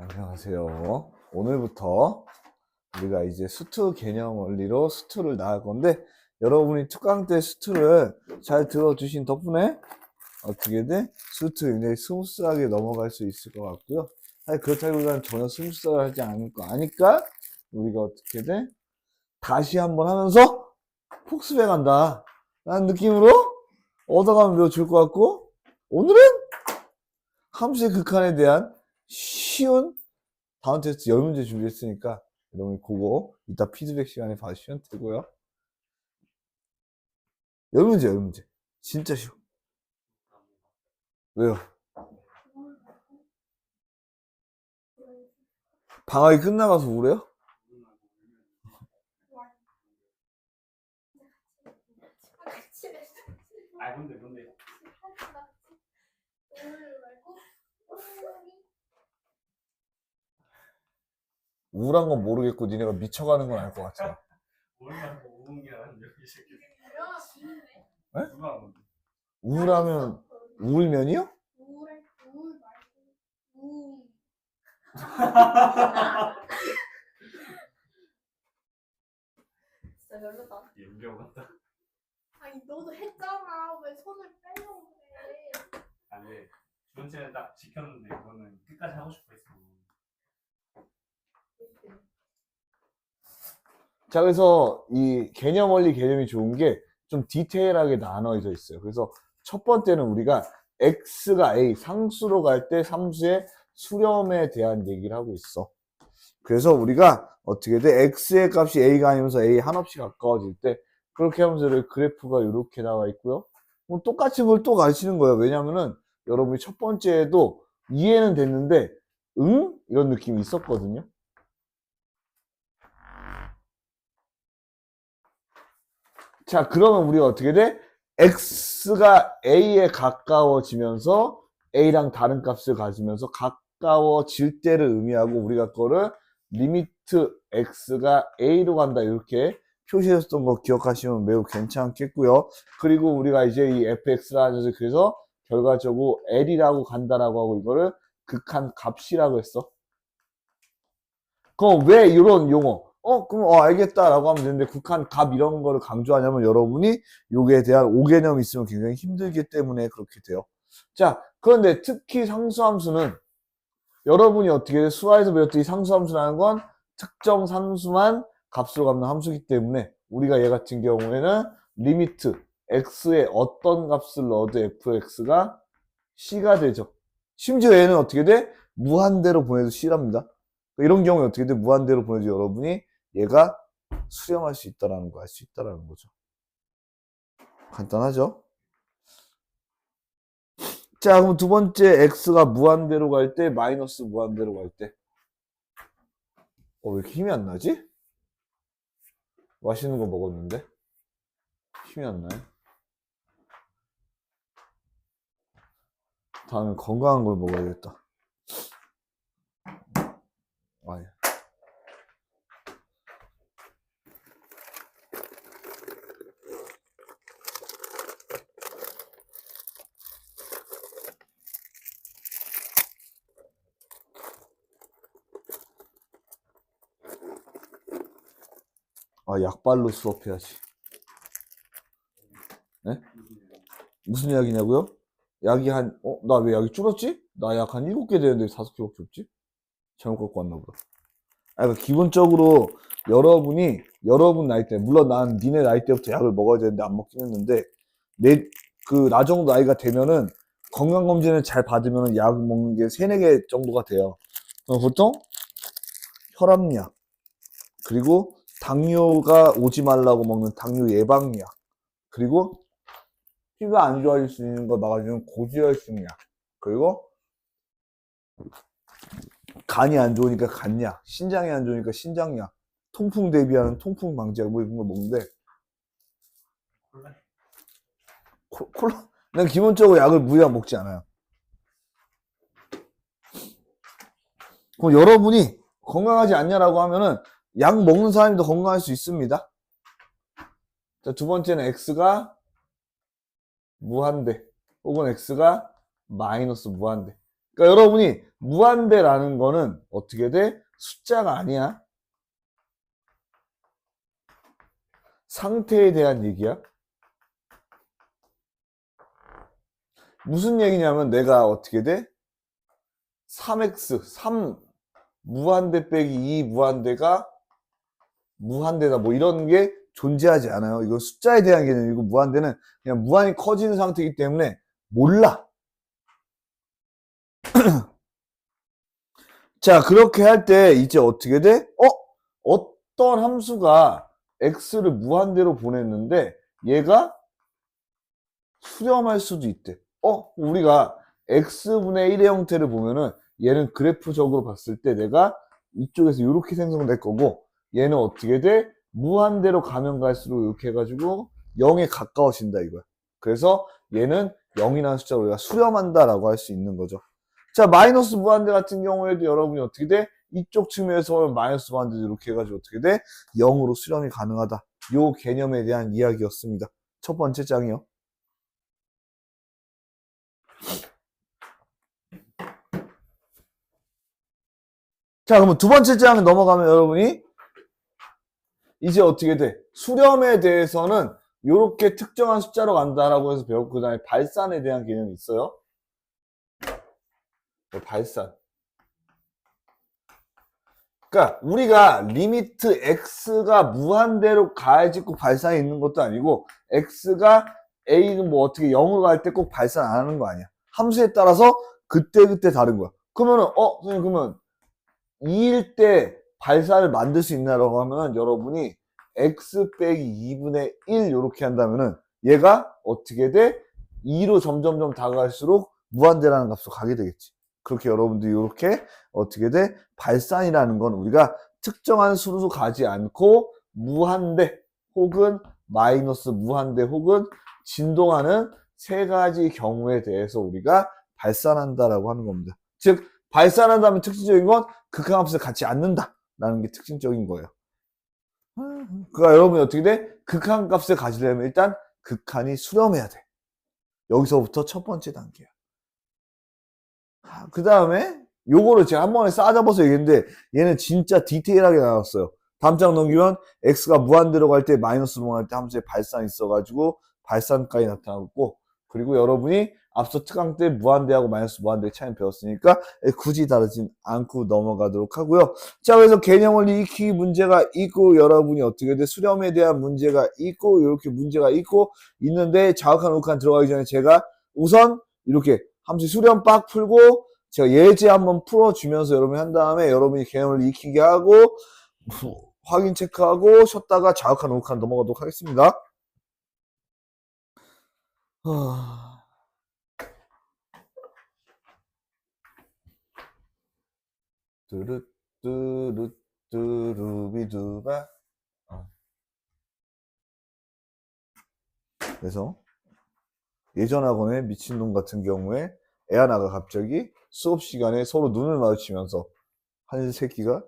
안녕하세요. 오늘부터 우리가 이제 수투 개념 원리로 수투를 나갈 건데, 여러분이 특강 때 수투를 잘 들어주신 덕분에 어떻게 돼? 수투 굉장히 스무스하게 넘어갈 수 있을 것 같고요. 사실 그렇다기보다는 전혀 스무스하지 않을 거 아니까 우리가 어떻게 돼? 다시 한번 하면서 폭스백한다 라는 느낌으로 얻어가면 매우 좋을 것 같고, 오늘은 함수의 극한에 대한 쉬운 다운 테스트 10문제 준비했으니까 여러분이 그거 이따 피드백 시간에 봐주시면 되고요. 10문제 진짜 쉬워. 왜요? 방학이 끝나가서 우울해요? 근데 우울한 건 모르겠고 니네가 미쳐가는 건 알 것 같아. 우울한 거 우웅이라는 여기 새끼. 네? 누가 우울하면 우울면이요? 우울 말고 우웅. 진짜 별로다. 연병 같다. 아니 너도 했잖아. 왜 손을 빼려고 그래? 아니 전체는 딱 지켰는데 이거는 끝까지 하고 싶어 했어. 자, 그래서 이 개념 원리 개념이 좋은 게 좀 디테일하게 나눠져 있어요. 그래서 첫 번째는 우리가 x가 a 상수로 갈 때 함수의 수렴에 대한 얘기를 하고 있어. 그래서 우리가 어떻게 돼? x의 값이 a가 아니면서 a 한없이 가까워질 때 그렇게 하면서 그래프가 이렇게 나와 있고요. 뭐 똑같이 뭘 또 가르치는 거예요. 왜냐면은 여러분이 첫 번째에도 이해는 됐는데 응? 이런 느낌이 있었거든요. 자, 그러면 우리가 어떻게 돼? x가 a에 가까워지면서 a랑 다른 값을 가지면서 가까워질 때를 의미하고 우리가 그거를 리미트 x가 a로 간다 이렇게 표시했었던 거 기억하시면 매우 괜찮겠고요. 그리고 우리가 이제 이 fx라는 것을 그래서 결과적으로 l이라고 간다라고 하고 이거를 극한 값이라고 했어. 그럼 왜 이런 용어? 그럼 알겠다라고 하면 되는데 극한 값 이런 거를 강조하냐면 여러분이 요게 대한 오개념이 있으면 굉장히 힘들기 때문에 그렇게 돼요. 자, 그런데 특히 상수함수는 여러분이 어떻게 수화에서 배웠듯이 상수함수라는 건 특정 상수만 값으로 갚는 함수이기 때문에 우리가 얘 같은 경우에는 리미트 x에 어떤 값을 넣어도 fx가 c가 되죠. 심지어 얘는 어떻게 돼? 무한대로 보내도 c랍니다. 이런 경우에 어떻게 돼? 무한대로 보내도 여러분이 얘가 수렴할 수 있다라는 거 알 수 있다라는 거죠. 간단하죠? 자, 그럼 두 번째 x가 무한대로 갈 때, 마이너스 무한대로 갈 때. 왜 이렇게 힘이 안 나지? 맛있는 거 먹었는데 힘이 안 나요? 다음에 건강한 걸 먹어야겠다. 아니. 약발로 수업해야지. 네? 무슨 약이냐고요? 약이 나 왜 약이 줄었지? 나 약 한 7개 되는데 5개밖에 없지? 잘못 갖고 왔나 보다. 그러니까 기본적으로 여러분 나이 때, 물론 난 니네 나이 때부터 약을 먹어야 되는데 안 먹긴 했는데, 나 정도 나이가 되면은 건강검진을 잘 받으면 약 먹는 게 3, 4개 정도가 돼요. 보통 혈압약, 그리고 당뇨가 오지 말라고 먹는 당뇨 예방약, 그리고 피가 안 좋아질 수 있는 걸 막아주는 고지혈증약, 그리고 간이 안 좋으니까 간약, 신장이 안 좋으니까 신장약, 통풍 대비하는 통풍 방지약 뭐 이런 거 먹는데 콜라? 난 기본적으로 약을 무리하게 먹지 않아요. 그럼 여러분이 건강하지 않냐라고 하면은 약 먹는 사람이 더 건강할 수 있습니다. 자, 두 번째는 x가 무한대 혹은 x가 마이너스 무한대. 그러니까 여러분이 무한대라는 거는 어떻게 돼? 숫자가 아니야. 상태에 대한 얘기야. 무슨 얘기냐면 내가 어떻게 돼? 3x, 3 무한대 빼기 2 무한대가 무한대다. 뭐 이런 게 존재하지 않아요. 이거 숫자에 대한 개념이고 무한대는 그냥 무한히 커지는 상태이기 때문에 몰라. 자, 그렇게 할 때 이제 어떻게 돼? 어떤 함수가 x를 무한대로 보냈는데 얘가 수렴할 수도 있대. 우리가 x분의 1의 형태를 보면은 얘는 그래프적으로 봤을 때 내가 이쪽에서 이렇게 생성될 거고 얘는 어떻게 돼? 무한대로 가면 갈수록 이렇게 해가지고 0에 가까워진다 이거야. 그래서 얘는 0이라는 숫자를 우리가 수렴한다라고 할 수 있는 거죠. 자, 마이너스 무한대 같은 경우에도 여러분이 어떻게 돼? 이쪽 측면에서 보면 마이너스 무한대도 이렇게 해가지고 어떻게 돼? 0으로 수렴이 가능하다. 요 개념에 대한 이야기였습니다. 첫 번째 장이요. 자, 그러면 두 번째 장 넘어가면 여러분이 이제 어떻게 돼? 수렴에 대해서는 이렇게 특정한 숫자로 간다라고 해서 배웠고 그 다음에 발산에 대한 개념이 있어요. 발산. 그러니까 우리가 리미트 x가 무한대로 가야지 꼭 발산이 있는 것도 아니고 x가 a는 뭐 어떻게 0으로 갈 때 꼭 발산 안 하는 거 아니야. 함수에 따라서 그때그때 다른 거야. 그러면은 선생님 그러면 2일 때 발산을 만들 수 있나라고 하면 여러분이 x 빼기 2분의 1 이렇게 한다면은 얘가 어떻게 돼? 2로 점점점 다가갈수록 무한대라는 값으로 가게 되겠지. 그렇게 여러분들이 이렇게 어떻게 돼? 발산이라는 건 우리가 특정한 수로 가지 않고 무한대 혹은 마이너스 무한대 혹은 진동하는 세 가지 경우에 대해서 우리가 발산한다라고 하는 겁니다. 즉 발산한다면 특징적인 건 극한값을 갖지 않는다라는 게 특징적인 거예요. 그러니까 여러분이 어떻게 돼? 극한값을 가지려면 일단 극한이 수렴해야 돼. 여기서부터 첫 번째 단계야. 그 다음에 요거를 제가 한 번에 싸잡아서 얘기했는데 얘는 진짜 디테일하게 나왔어요. 다음 장 넘기면 x가 무한대로 갈 때 마이너스로 갈 때 함수에 발산이 있어가지고 발산까지 나타났고 그리고 여러분이 앞서 특강 때 무한대하고 마이너스 무한대의 차이를 배웠으니까 굳이 다르진 않고 넘어가도록 하고요. 자, 그래서 개념을 익히기 문제가 있고 여러분이 어떻게 돼? 수렴에 대한 문제가 있고 이렇게 문제가 있고 있는데 자극한 우극한 들어가기 전에 제가 우선 이렇게 함수 수렴 빡 풀고 제가 예제 한번 풀어주면서 여러분이 한 다음에 여러분이 개념을 익히게 하고 확인 체크하고 쉬었다가 자극한 우극한 넘어가도록 하겠습니다. 뚜루뚜루뚜루비두바. 그래서 예전 학원의 미친놈 같은 경우에 애 하나가 갑자기 수업 시간에 서로 눈을 마주치면서 한 새끼가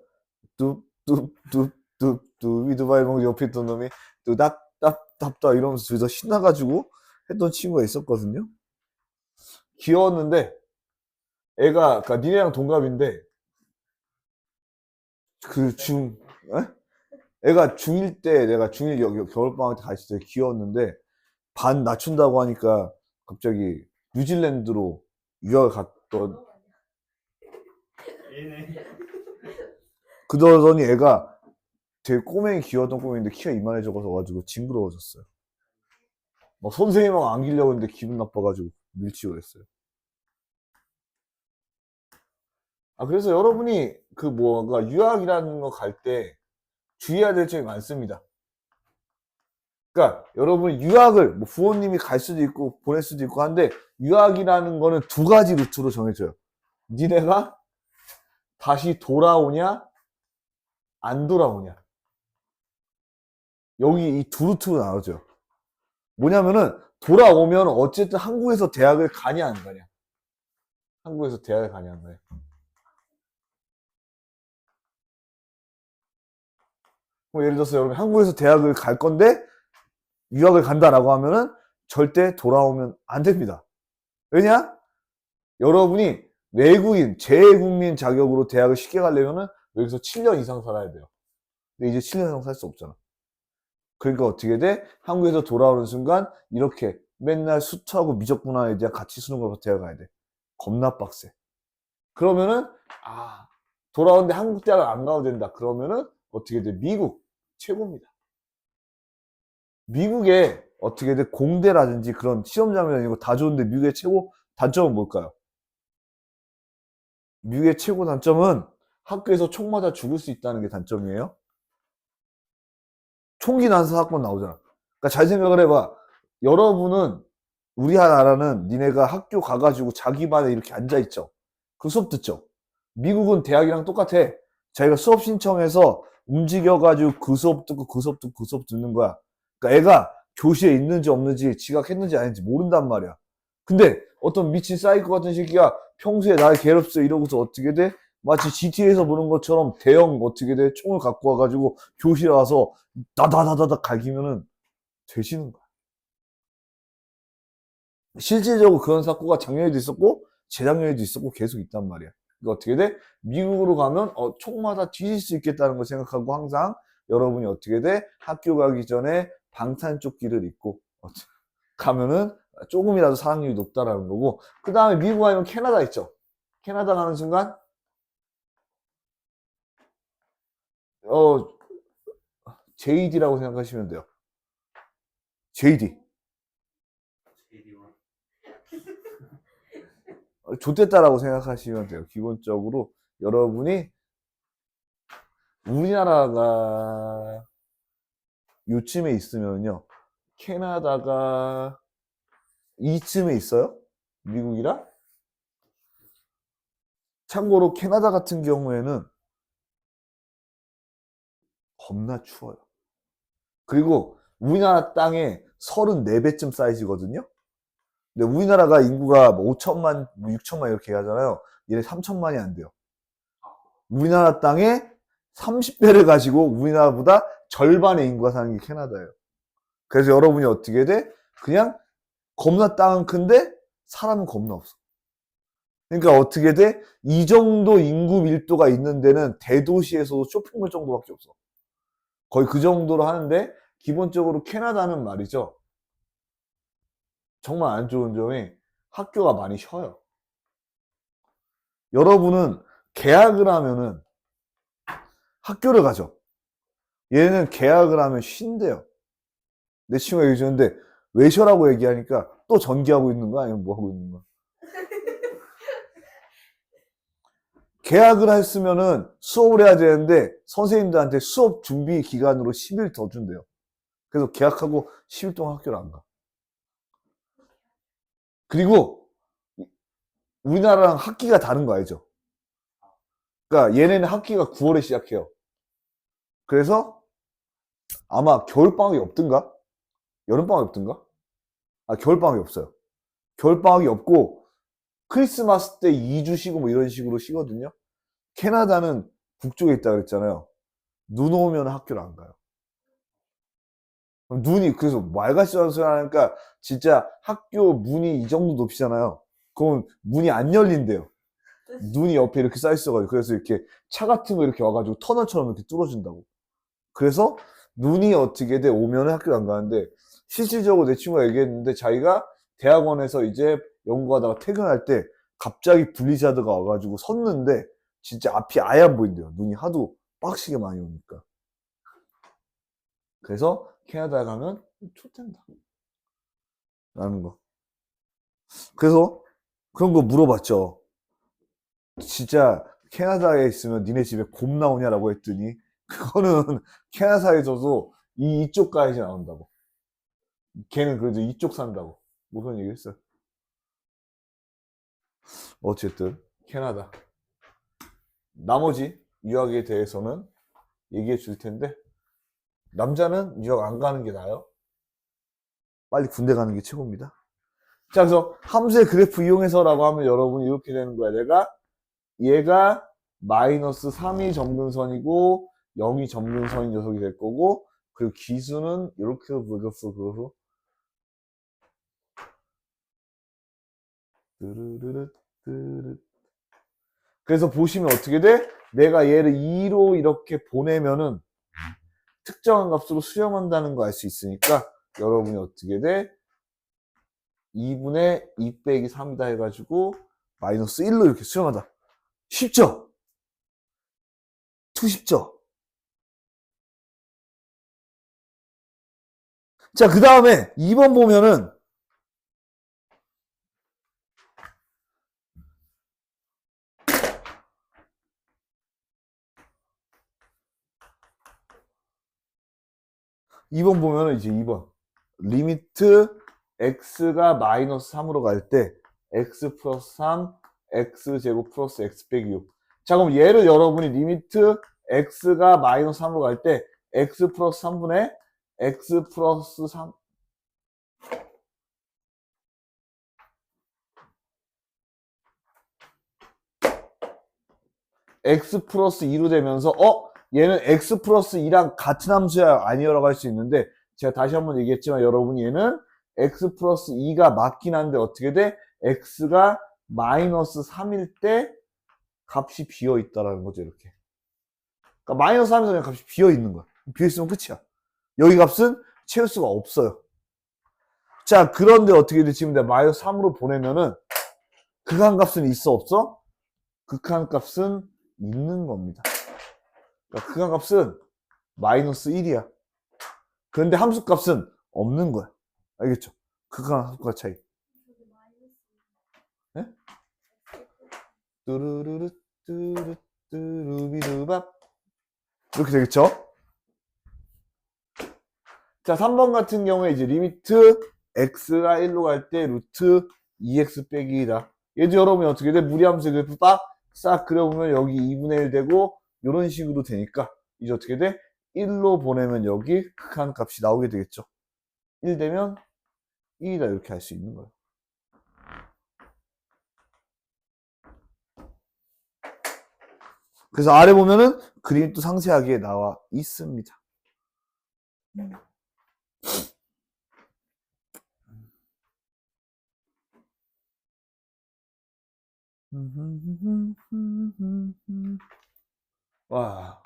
뚜뚜뚜뚜뚜비두바의 몽 옆에 있던 놈이 뚜답답답다 이러면서 둘이서 신나가지고 했던 친구가 있었거든요. 귀여웠는데 애가 그러니까 니네랑 동갑인데 애가 중1 때 내가 중1 겨울방학 때 같이 되게 귀여웠는데 반 낮춘다고 하니까 갑자기 뉴질랜드로 유학을 갔던 얘네 그러더니 애가 되게 꼬맹이 귀여웠던 꼬맹인데 키가 이만해져가지고 징그러워졌어요. 막 선생님하고 안기려고 했는데 기분 나빠가지고 밀치고 그랬어요. 그래서 여러분이 그러니까 유학이라는 거 갈 때 주의해야 될 점이 많습니다. 그러니까 여러분이 유학을 뭐 부모님이 갈 수도 있고 보낼 수도 있고 한데 유학이라는 거는 두 가지 루트로 정해져요. 니네가 다시 돌아오냐 안 돌아오냐. 여기 이 두 루트로 나눠져요. 뭐냐면은 돌아오면 어쨌든 한국에서 대학을 가냐 안 가냐. 한국에서 대학을 가냐 안 가냐. 뭐 예를 들어서 여러분 한국에서 대학을 갈 건데 유학을 간다라고 하면은 절대 돌아오면 안 됩니다. 왜냐? 여러분이 외국인, 재외국민 자격으로 대학을 쉽게 가려면은 여기서 7년 이상 살아야 돼요. 근데 이제 7년 이상 살 수 없잖아. 그러니까 어떻게 돼? 한국에서 돌아오는 순간 이렇게 맨날 수투하고 미적분화에 대한 가치 수능 걸고 대학 가야 돼. 겁나 빡세. 그러면은 돌아오는데 한국 대학을 안 가도 된다. 그러면은 어떻게 돼? 미국 최고입니다. 미국에 어떻게 돼? 공대라든지 그런 시험장면 아니고 다 좋은데 미국의 최고 단점은 뭘까요? 미국의 최고 단점은 학교에서 총 맞아 죽을 수 있다는 게 단점이에요. 총기 난사 사건 나오잖아. 그러니까 잘 생각을 해봐. 여러분은 우리나라는 니네가 학교 가가지고 자기 반에 이렇게 앉아있죠. 그 수업 듣죠. 미국은 대학이랑 똑같아. 자기가 수업 신청해서 움직여가지고 그 수업 듣고 그 수업 듣고 그 수업 듣는 거야. 그러니까 애가 교실에 있는지 없는지 지각했는지 아닌지 모른단 말이야. 근데 어떤 미친 사이코 같은 새끼가 평소에 날 괴롭혀 이러고서 어떻게 돼? 마치 GTA에서 보는 것처럼 대형 어떻게 돼? 총을 갖고 와가지고 교실에 와서 다다다다다 갈기면은 되시는 거야. 실질적으로 그런 사고가 작년에도 있었고 재작년에도 있었고 계속 있단 말이야. 그러니까 어떻게 돼? 미국으로 가면 총마다 뒤질 수 있겠다는 걸 생각하고 항상 여러분이 어떻게 돼? 학교 가기 전에 방탄조끼를 입고 가면은 조금이라도 사망률이 높다라는 거고, 그 다음에 미국 아니면 캐나다 있죠. 캐나다 가는 순간 JD라고 생각하시면 돼요. JD. JD1. 좋댔다라고 생각하시면 돼요. 기본적으로 여러분이 우리나라가 요쯤에 있으면요, 캐나다가 이쯤에 있어요? 미국이랑? 참고로 캐나다 같은 경우에는 겁나 추워요. 그리고 우리나라 땅에 34배쯤 사이즈거든요. 근데 우리나라가 인구가 뭐 5천만, 뭐 6천만 이렇게 하잖아요. 얘네 3천만이 안 돼요. 우리나라 땅에 30배를 가지고 우리나라보다 절반의 인구가 사는 게 캐나다예요. 그래서 여러분이 어떻게 돼? 그냥 겁나 땅은 큰데 사람은 겁나 없어. 그러니까 어떻게 돼? 이 정도 인구 밀도가 있는 데는 대도시에서도 쇼핑몰 정도밖에 없어. 거의 그 정도로 하는데, 기본적으로 캐나다는 말이죠, 정말 안 좋은 점이 학교가 많이 쉬어요. 여러분은 계약을 하면은 학교를 가죠. 얘는 계약을 하면 쉰대요. 내 친구가 얘기해 주는데 왜 쉬라고 얘기하니까 또 전기하고 있는 거야? 아니면 뭐 하고 있는 거야? 계약을 했으면은 수업을 해야 되는데 선생님들한테 수업 준비 기간으로 10일 더 준대요. 그래서 계약하고 10일 동안 학교를 안 가. 그리고 우리나라랑 학기가 다른 거 알죠? 그러니까 얘네는 학기가 9월에 시작해요. 그래서 아마 겨울방학이 없든가? 여름방학이 없든가? 겨울방학이 없어요. 겨울방학이 없고 크리스마스 때 2주 쉬고 뭐 이런 식으로 쉬거든요. 캐나다는 북쪽에 있다 그랬잖아요. 눈 오면 학교를 안 가요. 눈이, 그래서 말같이 않은 소리 하니까 진짜 학교 문이 이 정도 높이잖아요. 그럼 문이 안 열린대요. 눈이 옆에 이렇게 쌓여있어가지고. 그래서 이렇게 차 같은 거 이렇게 와가지고 터널처럼 이렇게 뚫어준다고. 그래서 눈이 어떻게 돼? 오면 학교를 안 가는데, 실질적으로 내 친구가 얘기했는데 자기가 대학원에서 이제 연구하다가 퇴근할 때 갑자기 블리자드가 와가지고 섰는데 진짜 앞이 아예 안 보인대요. 눈이 하도 빡시게 많이 오니까. 그래서 캐나다에 가면 좋댄다 라는 거. 그래서 그런 거 물어봤죠. 진짜 캐나다에 있으면 니네 집에 곰 나오냐라고 했더니 그거는 캐나다에서도 이쪽까지 나온다고. 걔는 그래도 이쪽 산다고. 뭐 그런 얘기 했어요. 어쨌든 캐나다. 나머지 유학에 대해서는 얘기해 줄 텐데, 남자는 유학 안 가는 게 나아요. 빨리 군대 가는 게 최고입니다. 자, 그래서 함수의 그래프 이용해서라고 하면 여러분이 이렇게 되는 거야. 얘가 마이너스 3이 점근선이고 0이 점근선인 녀석이 될 거고, 그리고 기수는 이렇게 그래프 뜨르르르 뜨르 그래서 보시면 어떻게 돼? 내가 얘를 2로 이렇게 보내면은 특정한 값으로 수렴한다는 거 알 수 있으니까 여러분이 어떻게 돼? 2분의 2 빼기 3이다 해가지고 마이너스 1로 이렇게 수렴하다. 쉽죠? 쉽죠? 자, 그 다음에 2번 보면은 2번 보면은 이제 2번 리미트 x가 마이너스 3으로 갈 때 x 플러스 3 x제곱 플러스 x 빼기 6. 자, 그럼 얘를 여러분이 리미트 x가 마이너스 3으로 갈 때 x 플러스 3분의 x 플러스 3 x 플러스 2로 되면서 얘는 x 플러스 2랑 같은 함수야 아니요라고 할 수 있는데 제가 다시 한번 얘기했지만 여러분이 얘는 x 플러스 2가 맞긴 한데 어떻게 돼? x가 마이너스 3일 때 값이 비어 있다라는 거죠. 이렇게. 그러니까 마이너스 3에서 그냥 값이 비어 있는 거야. 비어 있으면 끝이야. 여기 값은 채울 수가 없어요. 자, 그런데 어떻게 돼? 지금 내가 마이너스 3으로 보내면은 극한값은 있어 없어? 극한값은 있는 겁니다. 그러니까 극한값은 마이너스 1이야. 그런데 함수값은 없는 거야. 알겠죠? 극한 함수값 차이. 네? 뚜루루루 뚜루 뚜루비루밥 이렇게 되겠죠? 자, 3번 같은 경우에 이제 리미트 x가 1로 갈 때 루트 2x 빼기 2다. 얘도 여러분이 어떻게 돼? 무리함수 그래프 싹 그려보면 여기 2분의 1 되고 이런 식으로 되니까 이제 어떻게 돼? 1로 보내면 여기 극한 값이 나오게 되겠죠. 1 되면 1이다 이렇게 할 수 있는 거예요. 그래서 아래 보면은 그림이 또 상세하게 나와 있습니다. 와.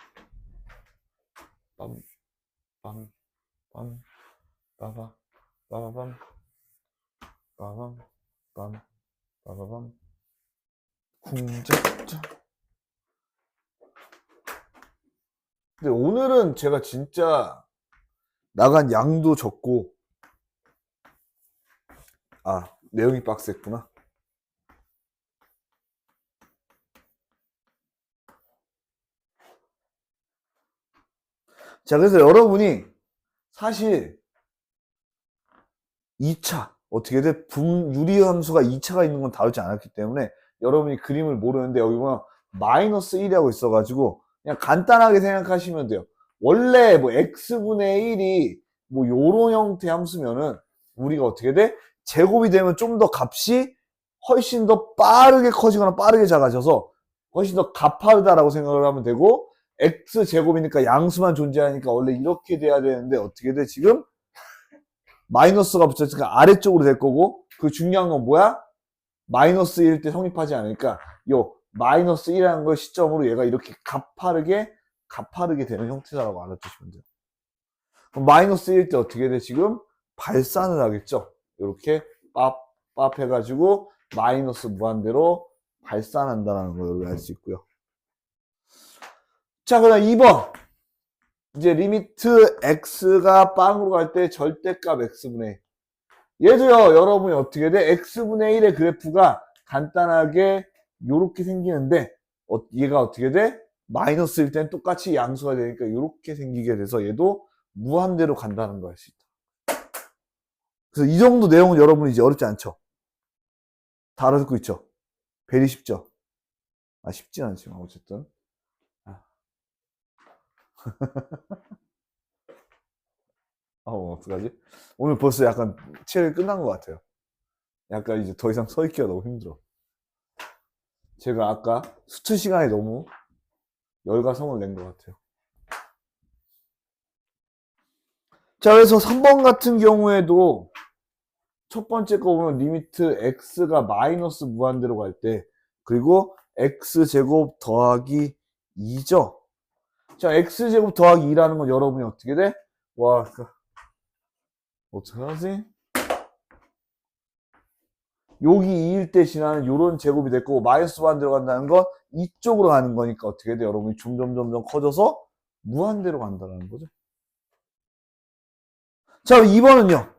빰, 빰, 빰, 빠바, 빠바밤, 빠밤, 빰, 빠바밤, 쿵짝짝. 근데 오늘은 제가 진짜 나간 양도 적고, 내용이 빡셌구나. 자, 그래서 여러분이 사실 2차, 어떻게 돼? 유리함수가 2차가 있는 건 다루지 않았기 때문에 여러분이 그림을 모르는데 여기 보면 마이너스 1이라고 있어가지고 그냥 간단하게 생각하시면 돼요. 원래 뭐 x분의 1이 뭐 요런 형태 함수면은 우리가 어떻게 돼? 제곱이 되면 좀 더 값이 훨씬 더 빠르게 커지거나 빠르게 작아져서 훨씬 더 가파르다라고 생각을 하면 되고 x제곱이니까 양수만 존재하니까 원래 이렇게 돼야 되는데 어떻게 돼? 지금 마이너스가 붙였으니까 아래쪽으로 될 거고 그 중요한 건 뭐야? 마이너스 1일 때 성립하지 않으니까 요 마이너스 1이라는 걸 시점으로 얘가 이렇게 가파르게 되는 형태다라고 알아두시면 돼요. 그럼 마이너스 1일 때 어떻게 돼? 지금 발산을 하겠죠. 이렇게 밥 해가지고 마이너스 무한대로 발산한다는 걸 여러분 알 수 있고요. 자, 그다음 2번. 이제 리미트 x가 빵으로 갈 때 절대값 x분의 1. 얘도요, 여러분이 어떻게 돼? x분의 1의 그래프가 간단하게 요렇게 생기는데, 얘가 어떻게 돼? 마이너스일 땐 똑같이 양수가 되니까 요렇게 생기게 돼서 얘도 무한대로 간다는 걸 알 수 있다. 그래서 이 정도 내용은 여러분이 이제 어렵지 않죠? 다 알아듣고 있죠? 베리 쉽죠? 쉽진 않지만, 어쨌든. 어떡하지? 오늘 벌써 약간 체력이 끝난 것 같아요. 약간 이제 더 이상 서 있기가 너무 힘들어. 제가 아까 수트 시간에 너무 열과성을 낸 것 같아요. 자, 그래서 3번 같은 경우에도 첫 번째 거 보면 리미트 x가 마이너스 무한대로 갈 때, 그리고 x제곱 더하기 2죠. 자, x제곱 더하기 2라는 건 여러분이 어떻게 돼? 와, 어떡하지? 여기 2일 때 지나는 요런 제곱이 될 거고, 마이너스 반대로 간다는 건 이쪽으로 가는 거니까 어떻게 돼? 여러분이 점점 커져서 무한대로 간다는 거죠. 자, 2번은요.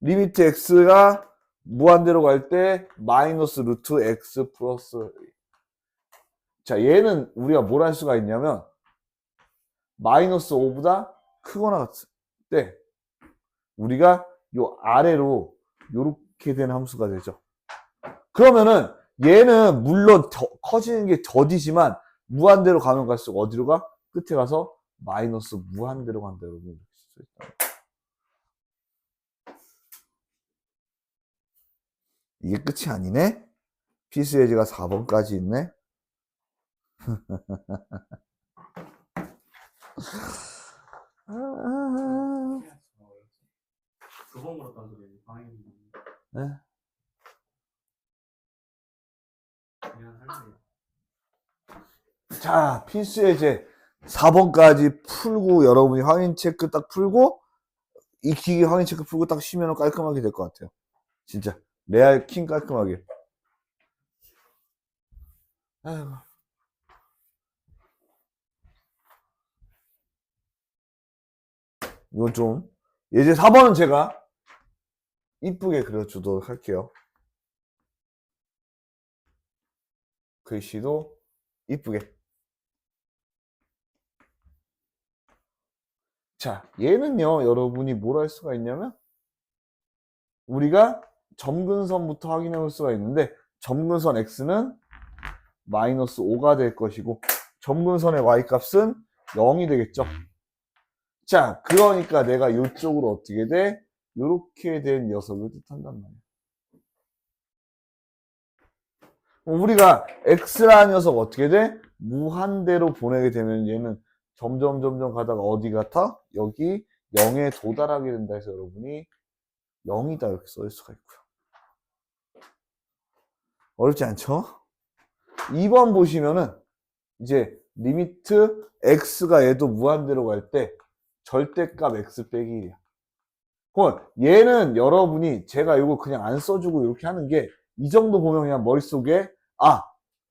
리미트 x가 무한대로 갈 때 마이너스 루트 x 플러스. 자, 얘는 우리가 뭘 할 수가 있냐면 마이너스 5보다 크거나 같을 때 우리가 요 아래로 요렇게 된 함수가 되죠. 그러면은 얘는 물론 더 커지는 게 더디지만 무한대로 가면 갈수록 어디로 가? 끝에 가서 마이너스 무한대로 간다. 여러분 이렇게 쓸 수 있다. 이게 끝이 아니네? 필수 예제가 4번까지 있네? 두 번 물었다는 소리. 방향이. 네? 그냥 할래요. 자, 필수 예제 4번까지 풀고 여러분이 확인 체크 딱 풀고 이 기계 확인 체크 풀고 딱 쉬면 깔끔하게 될 것 같아요. 진짜 레알 킹 깔끔하게. 아이고. 이건 좀 예제 4번은 제가 이쁘게 그려주도록 할게요. 글씨도 이쁘게. 자, 얘는요, 여러분이 뭘 할 수가 있냐면, 우리가 점근선부터 확인해 볼 수가 있는데, 점근선 x는 마이너스 5가 될 것이고, 점근선의 y값은 0이 되겠죠. 자, 그러니까 내가 이쪽으로 어떻게 돼? 요렇게 된 녀석을 뜻한단 말이야. 우리가 x라는 녀석 어떻게 돼? 무한대로 보내게 되면 얘는 점점 가다가 어디 같아? 여기 0에 도달하게 된다 해서 여러분이 0이다 이렇게 써 수가 있고요. 어렵지 않죠? 2번 보시면은 이제 리미트 x가 얘도 무한대로 갈 때 절대값 x 빼기 1이야. 그럼 얘는 여러분이 제가 이거 그냥 안 써주고 이렇게 하는 게 이 정도 보면 그냥 머릿속에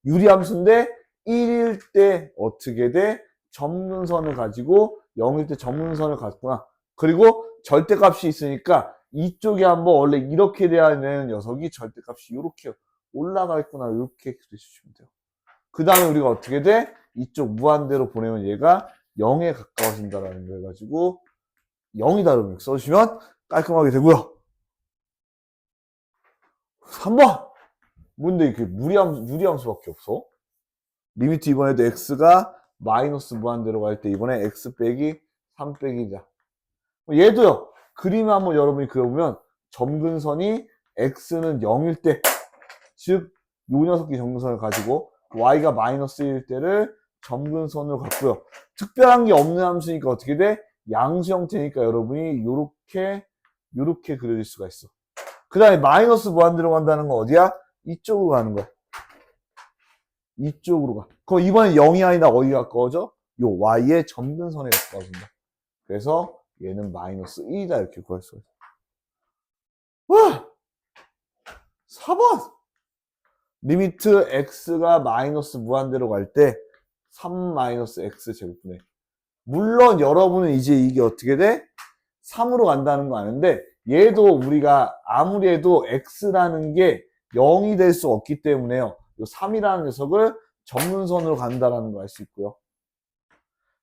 유리함수인데 1일 때 어떻게 돼? 점근선을 가지고 0일 때 점근선을 갖구나. 그리고 절대값이 있으니까 이쪽에 한번 원래 이렇게 돼야 되는 녀석이 절대값이 이렇게 올라가 있구나. 이렇게 그려주시면 돼요. 그 다음에 우리가 어떻게 돼? 이쪽 무한대로 보내면 얘가 0에 가까워진다라는 거 해가지고 0이다 이렇게 써주시면 깔끔하게 되고요. 3번! 뭔데 이렇게 유리함수밖에 없어? 리미트 이번에도 x가 마이너스 무한대로 갈 때 이번에 x 빼기 3 빼기 2다. 얘도요. 그림을 한번 여러분이 그려보면 점근선이 x는 0일 때, 즉 요 녀석이 점근선을 가지고 y가 마이너스 1일 때를 점근선으로 갖고요. 특별한 게 없는 함수니까 어떻게 돼? 양수 형태니까 여러분이 요렇게 그려질 수가 있어. 그 다음에 마이너스 무한대로 간다는 건 어디야? 이쪽으로 가는 거야. 이쪽으로 가. 그럼 이번엔 0이 아니라 어디가 가까워져? 요 y의 점근선에 가까워진다. 그래서 얘는 마이너스 1이다 이렇게 구할 수가 있어. 와! 4번! 리미트 x가 마이너스 무한대로 갈 때 3 마이너스 x 제곱분의 물론 여러분은 이제 이게 어떻게 돼? 3으로 간다는 거 아는데 얘도 우리가 아무리 해도 x라는 게 0이 될 수 없기 때문에요. 요 3이라는 녀석을 점근선으로 간다라는 거 알 수 있고요.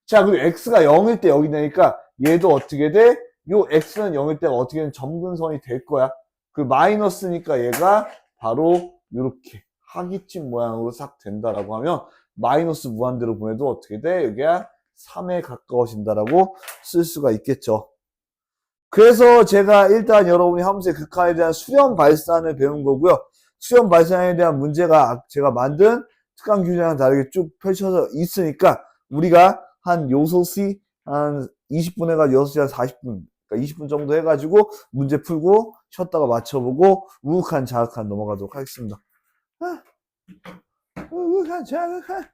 자, 그리고 x가 0일 때 여기 되니까 얘도 어떻게 돼? 요 x는 0일 때 어떻게든 점근선이 될 거야. 그 마이너스니까 얘가 바로 요렇게 하기침 모양으로 싹 된다라고 하면 마이너스 무한대로 보내도 어떻게 돼? 여기가 3에 가까워진다라고 쓸 수가 있겠죠. 그래서 제가 일단 여러분이 함수의 극한에 대한 수렴 발산을 배운 거고요. 수렴 발산에 대한 문제가 제가 만든 특강 규제랑 다르게 쭉 펼쳐져 있으니까 우리가 한 요소시 한 20분 해가지고 6시 한 40분, 그러니까 20분 정도 해가지고 문제 풀고 쉬었다가 맞춰보고 우욱한 자악한 넘어가도록 하겠습니다. 자극한.